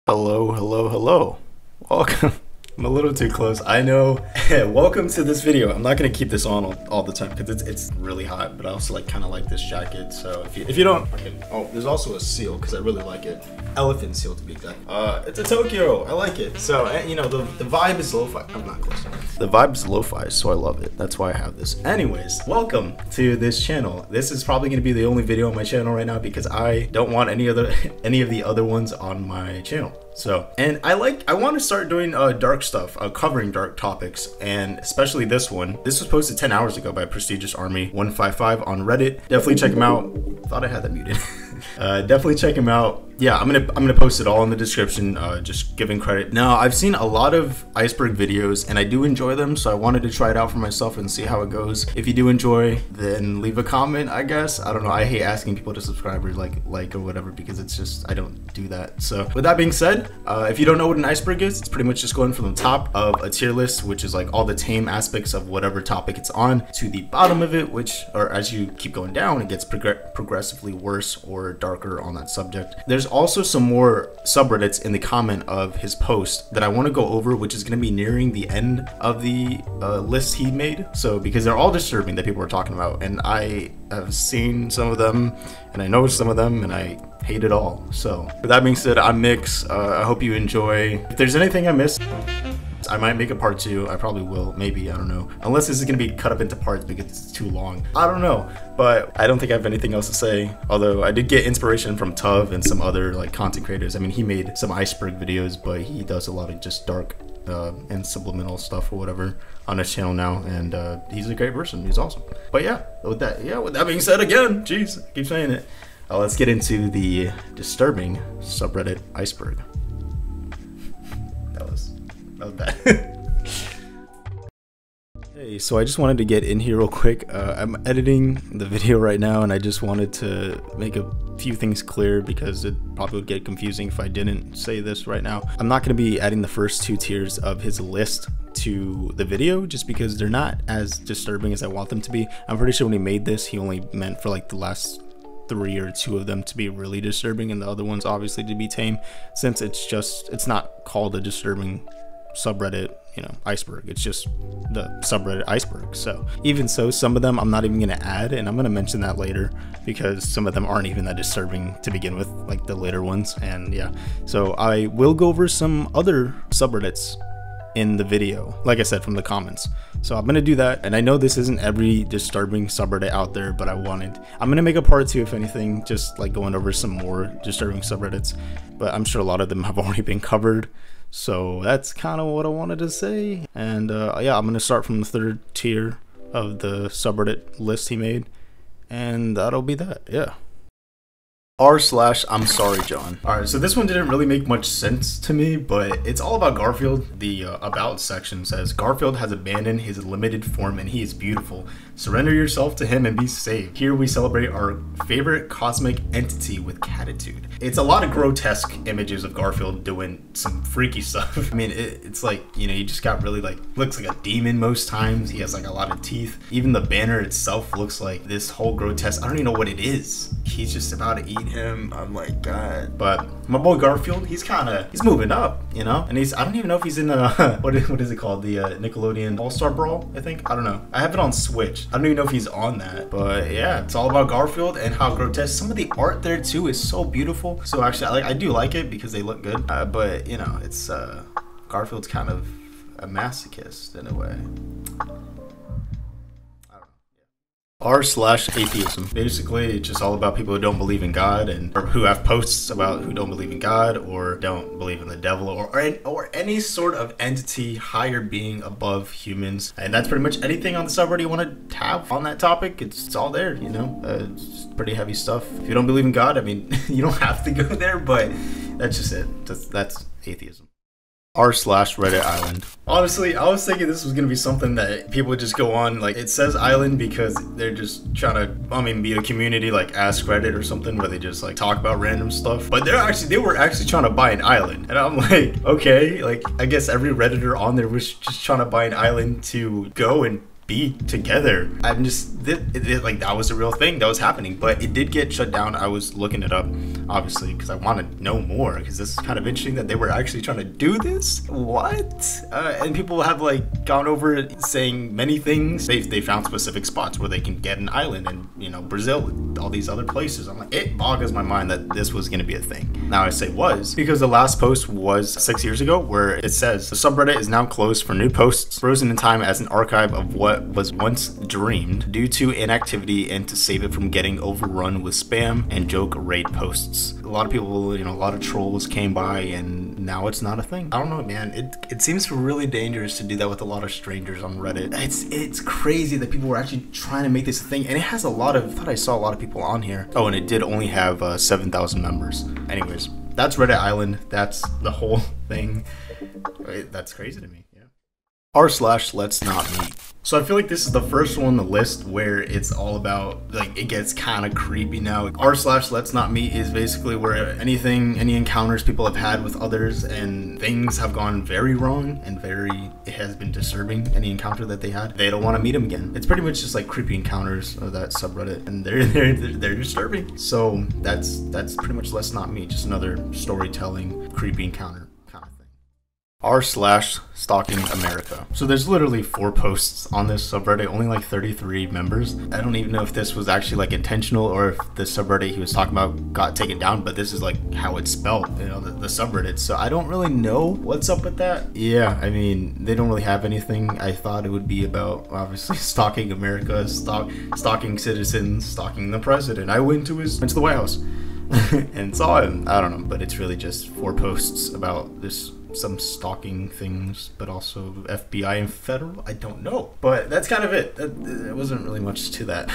Hello, hello, hello. Welcome. I'm a little too close, I know. Welcome to this video. I'm not gonna keep this on all the time because it's really hot, but I also kind of like this jacket. So if you don't, okay. Oh, there's also a seal because I really like it. Elephant seal to be exact. It's a Tokyo. I like it. So you know the vibe is lo-fi. I'm not close. The vibe is lo-fi, so I love it. That's why I have this. Anyways, welcome to this channel. This is probably gonna be the only video on my channel right now because I don't want any of the other ones on my channel. So, and I want to start doing dark stuff, covering dark topics, and especially this one. This was posted 10 hours ago by Prestigious Army 155 on Reddit. Definitely check him out. Thought I had that muted. Definitely check him out. Yeah, I'm gonna post it all in the description, just giving credit. Now, I've seen a lot of Iceberg videos and I do enjoy them, so I wanted to try it out for myself and see how it goes. If you do enjoy, then leave a comment, I guess. I don't know, I hate asking people to subscribe or like or whatever because it's just, I don't do that. So with that being said, if you don't know what an iceberg is, it's pretty much just going from the top of a tier list, which is like all the tame aspects of whatever topic it's on, to the bottom of it, which, or as you keep going down, it gets progressively worse or darker on that subject. There's also some more subreddits in the comment of his post that I want to go over, which is going to be nearing the end of the list he made. So because they're all disturbing that people are talking about, and I have seen some of them and I know some of them and I hate it all. So with that being said, I'm Mix. I hope you enjoy. If there's anything I missed, I might make a part 2. I probably will, maybe, I don't know. Unless this is gonna be cut up into parts because it's too long. I don't know, but I don't think I have anything else to say. Although I did get inspiration from Tuv and some other like content creators. I mean, he made some iceberg videos, but he does a lot of just dark and subliminal stuff or whatever on his channel now, and he's a great person. He's awesome. But yeah, with that being said, again, jeez, I keep saying it. Let's get into the disturbing subreddit Iceberg. That was bad. Hey, so I just wanted to get in here real quick. I'm editing the video right now and I just wanted to make a few things clear because it probably would get confusing if I didn't say this right now. I'm not going to be adding the first 2 tiers of his list to the video just because they're not as disturbing as I want them to be. I'm pretty sure when he made this, he only meant for like the last 3 or 2 of them to be really disturbing and the other ones obviously to be tame, since it's not called a disturbing subreddit, you know, iceberg. It's just the subreddit iceberg. So even so, some of them I'm not even gonna add, and I'm gonna mention that later because some of them aren't even that disturbing to begin with, like the later ones. And yeah, so I will go over some other subreddits in the video, like I said, from the comments. So I'm gonna do that, and I know this isn't every disturbing subreddit out there, but I'm gonna make a part 2 if anything, just like going over some more disturbing subreddits, but I'm sure a lot of them have already been covered. So that's kind of what I wanted to say. And yeah, I'm gonna start from the 3rd tier of the subreddit list he made, and that'll be that. Yeah. r/imsorryjon. Alright, so this one didn't really make much sense to me, but it's all about Garfield. The about section says, Garfield has abandoned his limited form and he is beautiful. Surrender yourself to him and be saved. Here we celebrate our favorite cosmic entity with catitude. It's a lot of grotesque images of Garfield doing some freaky stuff. I mean, it's like, you know, he just got really like, looks like a demon most times. He has like a lot of teeth. Even the banner itself looks like this whole grotesque, I don't even know what it is. He's just about to eat him. I'm like, God. But my boy Garfield, he's moving up, you know? And I don't even know if he's in what is it called? The Nickelodeon All-Star Brawl, I think? I don't know. I have it on Switch. I don't even know if he's on that. But yeah, it's all about Garfield and how grotesque. Some of the art there too is so beautiful. So actually, I do like it because they look good. But you know, it's Garfield's kind of a masochist in a way. r/atheism. Basically, it's just all about people who don't believe in God, and or who have posts about who don't believe in God or don't believe in the devil or any sort of entity, higher being above humans. And that's pretty much anything on the subreddit you want to have on that topic. It's all there, you know. It's pretty heavy stuff. If you don't believe in God, I mean, you don't have to go there, but that's just it. That's atheism. r/RedditIsland. Honestly, I was thinking this was gonna be something that people would just go on, like it says island because they're just trying to, I mean, be a community like Ask Reddit or something where they just like talk about random stuff. But they were actually trying to buy an island, and I'm like, okay, like I guess every Redditor on there was just trying to buy an island to go and be together. I'm just like, that was a real thing that was happening, but it did get shut down. I was looking it up, obviously, because I want to know more, because this is kind of interesting that they were actually trying to do this. What? And people have like gone over it saying many things. They found specific spots where they can get an island, and you know, Brazil, all these other places. I'm like, it boggles my mind that this was going to be a thing. Now I say was because the last post was 6 years ago, where it says the subreddit is now closed for new posts, frozen in time as an archive of what was once dreamed due to inactivity, and to save it from getting overrun with spam and joke raid posts. A lot of people, you know, a lot of trolls came by, and now it's not a thing. I don't know, man. It seems really dangerous to do that with a lot of strangers on Reddit. It's crazy that people were actually trying to make this a thing, and it has a lot of, I thought I saw a lot of people on here. Oh, and it did only have 7,000 members. Anyways, that's Reddit Island. That's the whole thing. That's crazy to me. Yeah. r/letsnotmeet. So I feel like this is the first one on the list where it's all about, like, it gets kind of creepy now. r/letsnotmeet is basically where any encounters people have had with others and things have gone very wrong and it has been disturbing. Any encounter that they had, they don't want to meet them again. It's pretty much just like creepy encounters of that subreddit, and they're disturbing. So that's pretty much Let's Not Meet, just another storytelling creepy encounter. r/stalkingamerica. So there's literally 4 posts on this subreddit, only like 33 members. I don't even know if this was actually like intentional or if the subreddit he was talking about got taken down, but this is like how it's spelled, you know, the subreddit. So I don't really know what's up with that. Yeah, I mean, they don't really have anything. I thought it would be about, obviously, stalking America, stalking citizens, stalking the president. I went to the White House and saw him. I don't know, but it's really just 4 posts about this, some stalking things, but also FBI and federal. I don't know, but that's kind of it. There wasn't really much to that.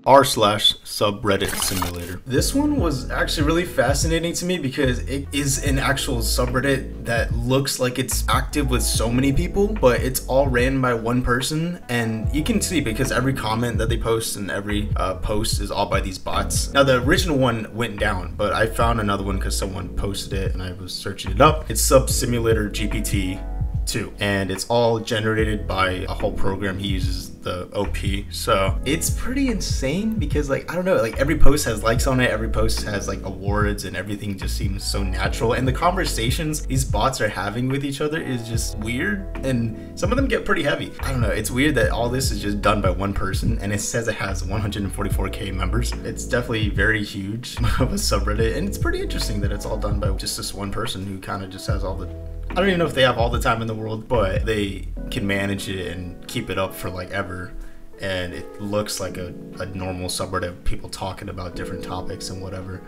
r/subredditsimulator. This one was actually really fascinating to me because it is an actual subreddit that looks like it's active with so many people, but it's all ran by one person, and you can see because every comment that they post and every post is all by these bots. Now the original one went down, but I found another one because someone posted it and I was searching it up. It's Simulator GPT-2, and it's all generated by a whole program he uses, the OP. So it's pretty insane because, like, I don't know, like every post has likes on it, every post has like awards, and everything just seems so natural, and the conversations these bots are having with each other is just weird, and some of them get pretty heavy. I don't know, it's weird that all this is just done by one person, and it says it has 144k members. It's definitely very huge of a subreddit, and it's pretty interesting that it's all done by just this one person who kind of just has all the, I don't even know if they have all the time in the world, but they can manage it and keep it up for like ever. And it looks like a normal subreddit of people talking about different topics and whatever.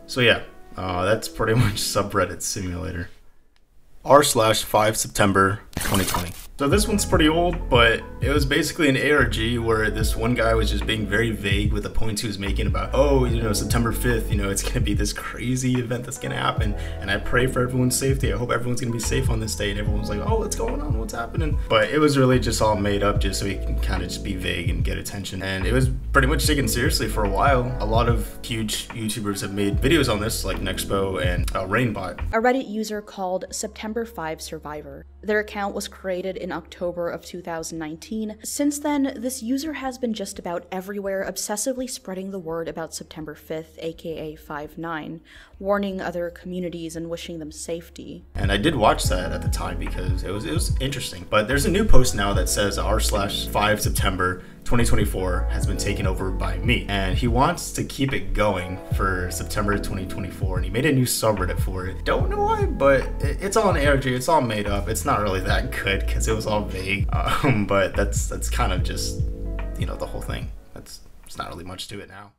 So yeah, that's pretty much Subreddit Simulator. r/5 September 2020. So this one's pretty old, but it was basically an ARG where this one guy was just being very vague with the points he was making about, oh, you know, September 5th, you know, it's gonna be this crazy event that's gonna happen, and I pray for everyone's safety. I hope everyone's gonna be safe on this day. And everyone's like, oh, what's going on? What's happening? But it was really just all made up just so he can kind of just be vague and get attention. And it was pretty much taken seriously for a while. A lot of huge YouTubers have made videos on this, like Nexpo and Rainbot. A Reddit user called September 5 Survivor. Their account was created in October of 2019. Since then, this user has been just about everywhere, obsessively spreading the word about September 5th, aka 5/9, warning other communities and wishing them safety. And I did watch that at the time because it was interesting. But there's a new post now that says r/5 September 2024 has been taken over by me, and he wants to keep it going for September 2024, and he made a new subreddit for it. Don't know why, but it's all an ARG, it's all made up. It's not really that good because it was all vague, but that's kind of just, you know, the whole thing. It's not really much to it now.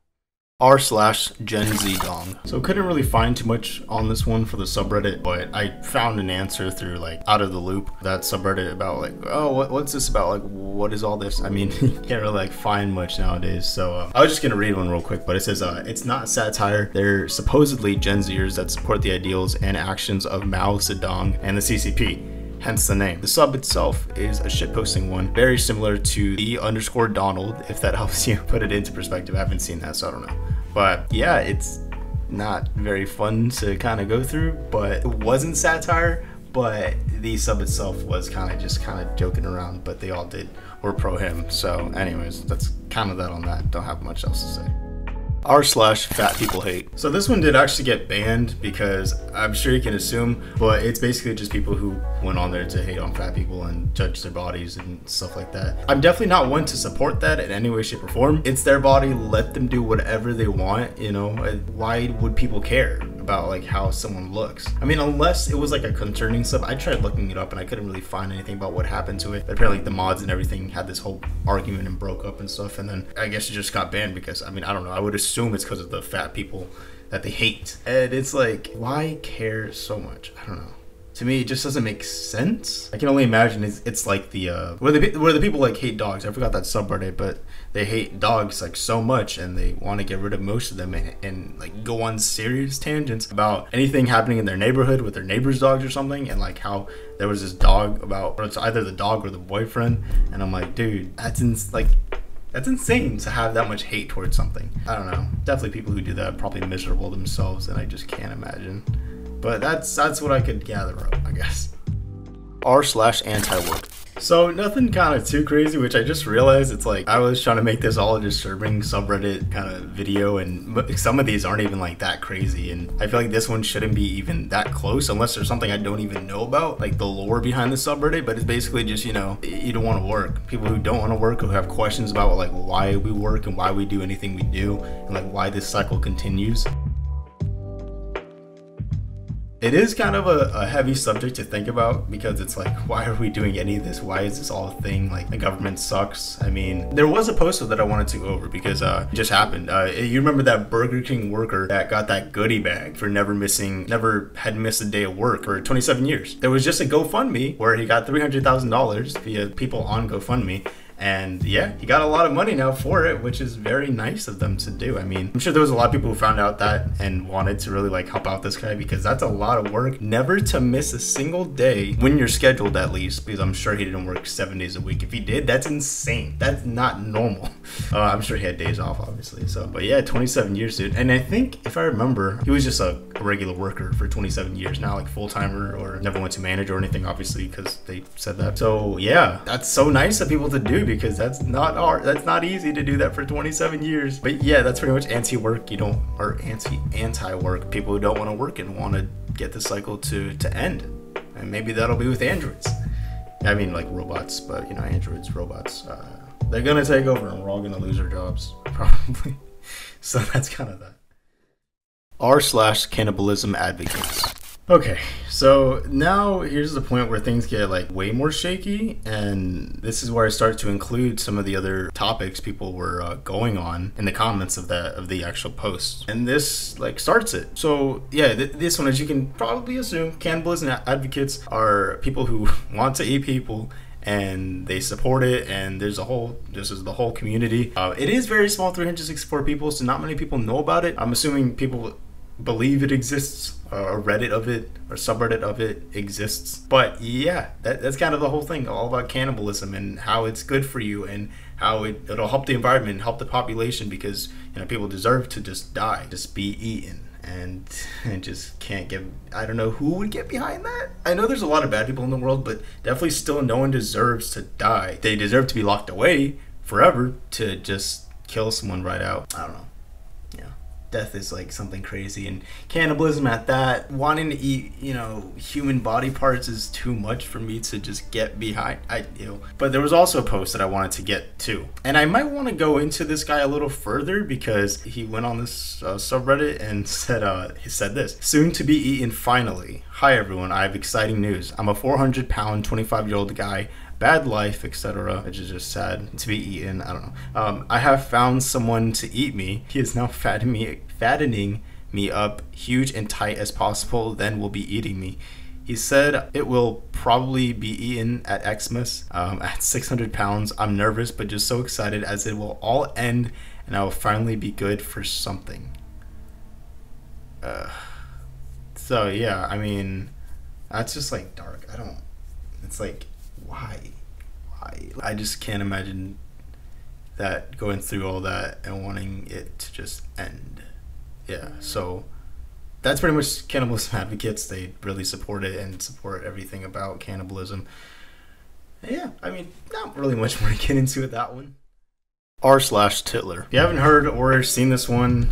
r/GenZedong. So couldn't really find too much on this one for the subreddit, but I found an answer through like Out of the Loop, that subreddit, about like, oh, what's this about? Like, what is all this? I mean, you can't really like find much nowadays. So I was just gonna read one real quick, but it says it's not satire. They're supposedly Gen Zers that support the ideals and actions of Mao Zedong and the CCP. Hence the name. The sub itself is a shitposting one, very similar to the_Donald, if that helps you put it into perspective. I haven't seen that, so I don't know. But yeah, it's not very fun to kind of go through, but it wasn't satire, but the sub itself was kind of joking around, but they all were pro him. So anyways, that's kind of that on that. Don't have much else to say. r/fatpeoplehate. So this one did actually get banned because I'm sure you can assume, but it's basically just people who went on there to hate on fat people and judge their bodies and stuff like that. I'm definitely not one to support that in any way, shape, or form. It's their body, let them do whatever they want, you know. Why would people care about like how someone looks? I mean, unless it was like a concerning sub. I tried looking it up and I couldn't really find anything about what happened to it. But apparently the mods and everything had this whole argument and broke up and stuff, and then I guess it just got banned because, I mean, I don't know, I would assume it's because of the fat people that they hate. And it's like, why care so much? I don't know. To me, it just doesn't make sense. I can only imagine it's like the where the people like hate dogs. I forgot that subreddit, but they hate dogs like so much, and they want to get rid of most of them, and like go on serious tangents about anything happening in their neighborhood with their neighbor's dogs or something, and like how there was this dog or it's either the dog or the boyfriend, and I'm like, dude, that's insane to have that much hate towards something. I don't know. Definitely people who do that are probably miserable themselves, and I just can't imagine. But that's what I could gather up, I guess. r/antiwork. So nothing kind of too crazy, which I just realized it's like I was trying to make this all a disturbing subreddit kind of video, and some of these aren't even like that crazy, and I feel like this one shouldn't be even that close unless there's something I don't even know about, like the lore behind the subreddit. But it's basically just, you know, you don't want to work. People who don't want to work, who have questions about like why we work and why we do anything we do, and like why this cycle continues. It is kind of a heavy subject to think about because it's like, why are we doing any of this? Why is this all a thing? Like, the government sucks. I mean, there was a poster that I wanted to go over because it just happened. You remember that Burger King worker that got that goodie bag for never had missed a day of work for 27 years. There was just a GoFundMe where he got $300,000 via people on GoFundMe. And yeah, he got a lot of money now for it, which is very nice of them to do. I mean, I'm sure there was a lot of people who found out that and wanted to really like help out this guy, because that's a lot of work. Never to miss a single day when you're scheduled, at least, because I'm sure he didn't work 7 days a week. If he did, that's insane. That's not normal. I'm sure he had days off, obviously. So, but yeah, 27 years, dude. And I think, if I remember, he was just a regular worker for 27 years, not like full-timer or never went to manage or anything, obviously, because they said that. So yeah, that's so nice of people to do, because that's not hard. That's not easy to do that for 27 years. But yeah, that's pretty much anti-work. Or anti-work. People who don't want to work and want to get the cycle to end. And maybe that'll be with androids. I mean, like robots, but you know, androids, robots, they're gonna take over and we're all gonna lose our jobs, probably. So that's kind of that. r/CannibalismaAdvocates. Okay, so now here's the point where things get like way more shaky, and this is where I start to include some of the other topics people were going on in the comments of the actual post, and this like starts it. So yeah, this one, as you can probably assume, cannibalism advocates are people who want to eat people, and they support it, and this is the whole community. It is very small, 364 people, so not many people know about it. I'm assuming people believe it exists, a Reddit of it or subreddit of it exists. But yeah, that's kind of the whole thing, all about cannibalism and how it's good for you and how it'll help the environment, help the population, because you know, people deserve to just die, just be eaten, and just can't get. I don't know who would get behind that. I know there's a lot of bad people in the world, but definitely still no one deserves to die. They deserve to be locked away forever to just kill someone right out. I don't know. Death is like something crazy, and cannibalism at that, wanting to eat, you know, human body parts is too much for me to just get behind. But there was also a post that I wanted to get to, and I might want to go into this guy a little further, because he went on this subreddit and said he said this: soon to be eaten finally. Hi everyone, I have exciting news. I'm a 400-pound 25-year-old guy, bad life, etc. Which is just sad to be eaten. I don't know. I have found someone to eat me. He is now fattening me up huge and tight as possible, then will be eating me. He said it will probably be eaten at Xmas at 600 pounds. I'm nervous, but just so excited, as it will all end and I will finally be good for something. So yeah, I mean, that's just like dark. It's like, why? I just can't imagine that, going through all that and wanting it to just end. Yeah, so that's pretty much Cannibalism Advocates. They really support it and support everything about cannibalism. Yeah, I mean, not really much more to get into with that one. r/Hitler. If you haven't heard or seen this one,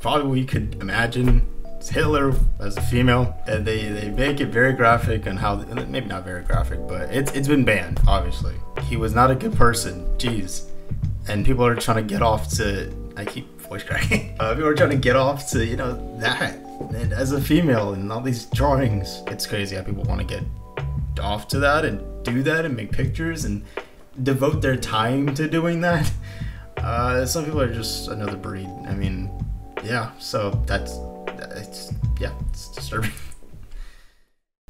probably what you could imagine. It's Hitler as a female. And they make it very graphic on how, maybe not very graphic, but it's been banned, obviously. He was not a good person, jeez. And people are trying to get off to, I keep voice cracking. People are trying to get off to, you know, that. And as a female and all these drawings, it's crazy how people want to get off to that and do that and make pictures and devote their time to doing that. Some people are just another breed. I mean, yeah, so it's disturbing.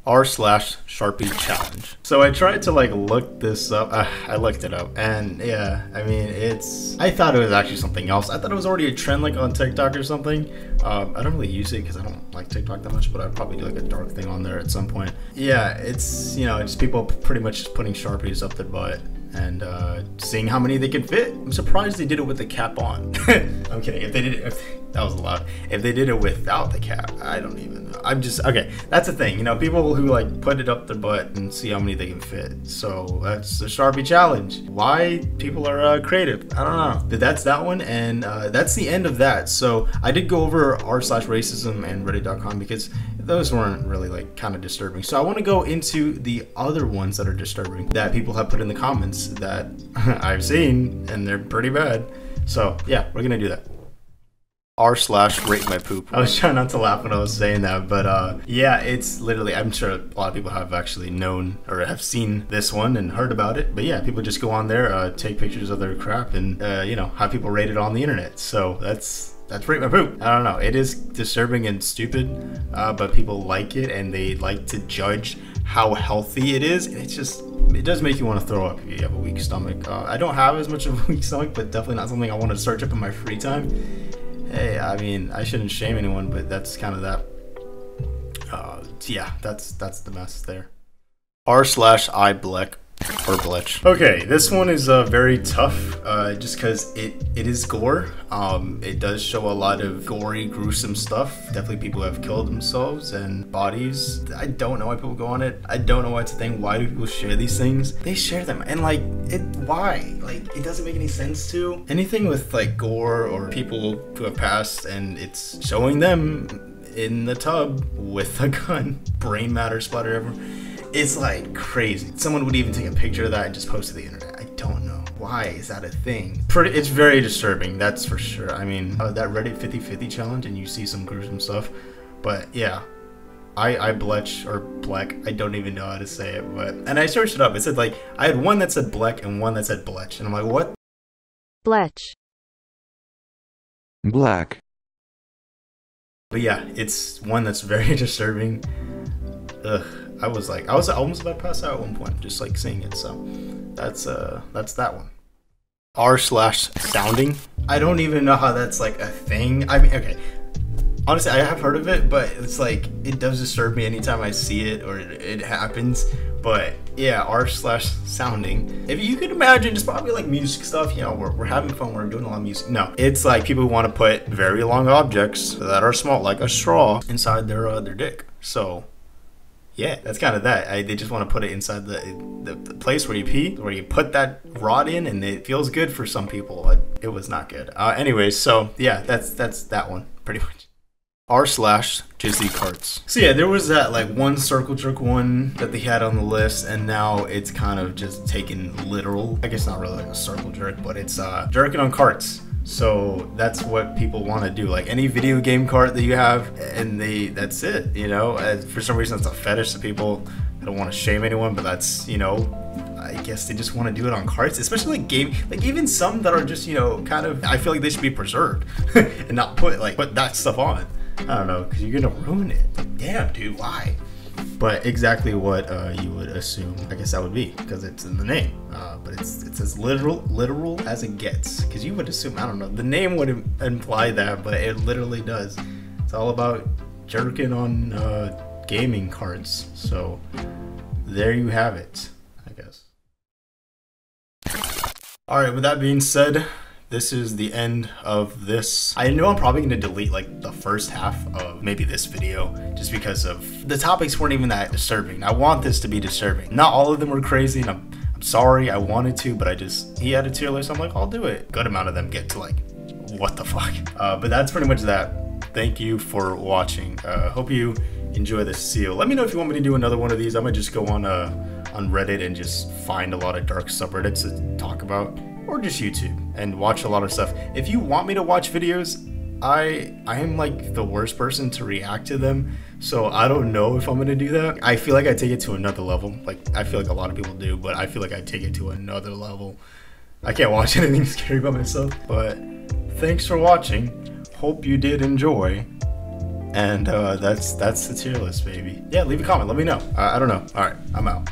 r/SharpieChallenge. So I tried to like look this up. I looked it up, and yeah, I mean, I thought it was actually something else. I thought it was already a trend like on TikTok or something. I don't really use it because I don't like TikTok that much, but I'd probably do like a dark thing on there at some point. Yeah, it's, you know, it's people pretty much just putting Sharpies up their butt and seeing how many they can fit. I'm surprised they did it with the cap on. I'm kidding. If they did it, that was loud. If they did it without the cap, I don't even know. I'm just, okay, that's the thing. You know, people who like put it up their butt and see how many they can fit. So that's the Sharpie challenge. Why people are creative, I don't know. But that's that one, and that's the end of that. So I did go over r/racism and reddit.com because those weren't really like kind of disturbing. So I want to go into the other ones that are disturbing that people have put in the comments that I've seen, and they're pretty bad. So yeah, we're gonna do that. r/ratemypoop. I was trying not to laugh when I was saying that, but yeah, it's literally, I'm sure a lot of people have actually known or have seen this one and heard about it. But yeah, people just go on there, take pictures of their crap, and you know, have people rate it on the internet. So that's Rate My Poop. I don't know, it is disturbing and stupid, but people like it and they like to judge how healthy it is, and it's just, it does make you want to throw up if you have a weak stomach. I don't have as much of a weak stomach, but definitely not something I want to search up in my free time. Hey, I mean, I shouldn't shame anyone, but that's kind of that. Yeah, that's the mess there. r/eyeblech. Or blech. Okay, this one is very tough, just because it is gore. It does show a lot of gory, gruesome stuff. Definitely people have killed themselves and bodies. I don't know why people go on it. I don't know why it's a thing. Why do people share these things? They share them, and like, why? Like, it doesn't make any sense to. Anything with like gore or people who have passed and it's showing them in the tub with a gun, brain matter splatter everywhere. It's like crazy. Someone would even take a picture of that and just post it to the internet. I don't know. Why is that a thing? It's very disturbing, that's for sure. I mean, that Reddit 50/50 challenge, and you see some gruesome stuff. But yeah, eyeblech or blech, I don't even know how to say it, but, and I searched it up. It said like, I had one that said blech and one that said blech, and I'm like, what? Blech. Black. But yeah, it's one that's very disturbing. Ugh. I was almost about to pass out at one point, just like seeing it. So that's that one. r/sounding. I don't even know how that's like a thing. I mean, okay, honestly, I have heard of it, but it's like, it does disturb me anytime I see it or it happens. But yeah, r/sounding. If you could imagine, it's probably like music stuff. You know, we're having fun, we're doing a lot of music. No, it's like people who want to put very long objects that are small, like a straw, inside their dick. So yeah, that's kind of that. They just want to put it inside the place where you pee, where you put that rod in, and it feels good for some people. It was not good. Anyways, so yeah, that's that one pretty much. r/jizzycarts. So yeah, there was that like one circle jerk one that they had on the list, and now it's kind of just taken literal. I guess not really like a circle jerk, but it's jerking on carts. So that's what people want to do, like any video game cart that you have, and that's it, you know. For some reason it's a fetish to people. I don't want to shame anyone, but that's, you know, I guess they just want to do it on carts, especially like even some that are just, you know, kind of, I feel like they should be preserved and not put that stuff on. I don't know, because you're gonna ruin it. Like, damn, dude, why? But exactly what you would assume, I guess that would be, because it's in the name. But it's as literal as it gets. Because you would assume, I don't know, the name would imply that, but it literally does. It's all about jerking on gaming cards. So there you have it, I guess. All right, with that being said, this is the end of this. I know I'm probably gonna delete like the first half of maybe this video just because of the topics weren't even that disturbing. I want this to be disturbing. Not all of them were crazy, and I'm sorry, I wanted to, but he had a tier list. I'm like, I'll do it. Good amount of them get to like, what the fuck? But that's pretty much that. Thank you for watching. Hope you enjoy this seal. Let me know if you want me to do another one of these. I might just go on Reddit and just find a lot of dark subreddits to talk about, or just YouTube and watch a lot of stuff. If you want me to watch videos, I am like the worst person to react to them, so I don't know if I'm gonna do that. I feel like I take it to another level. Like, I feel like a lot of people do, but I feel like I take it to another level. I can't watch anything scary by myself. But thanks for watching. Hope you did enjoy. And that's the tier list, baby. Yeah, leave a comment, let me know. I don't know. All right, I'm out.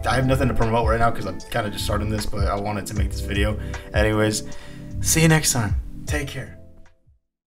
I have nothing to promote right now because I'm kind of just starting this, but I wanted to make this video. Anyways, see you next time. Take care.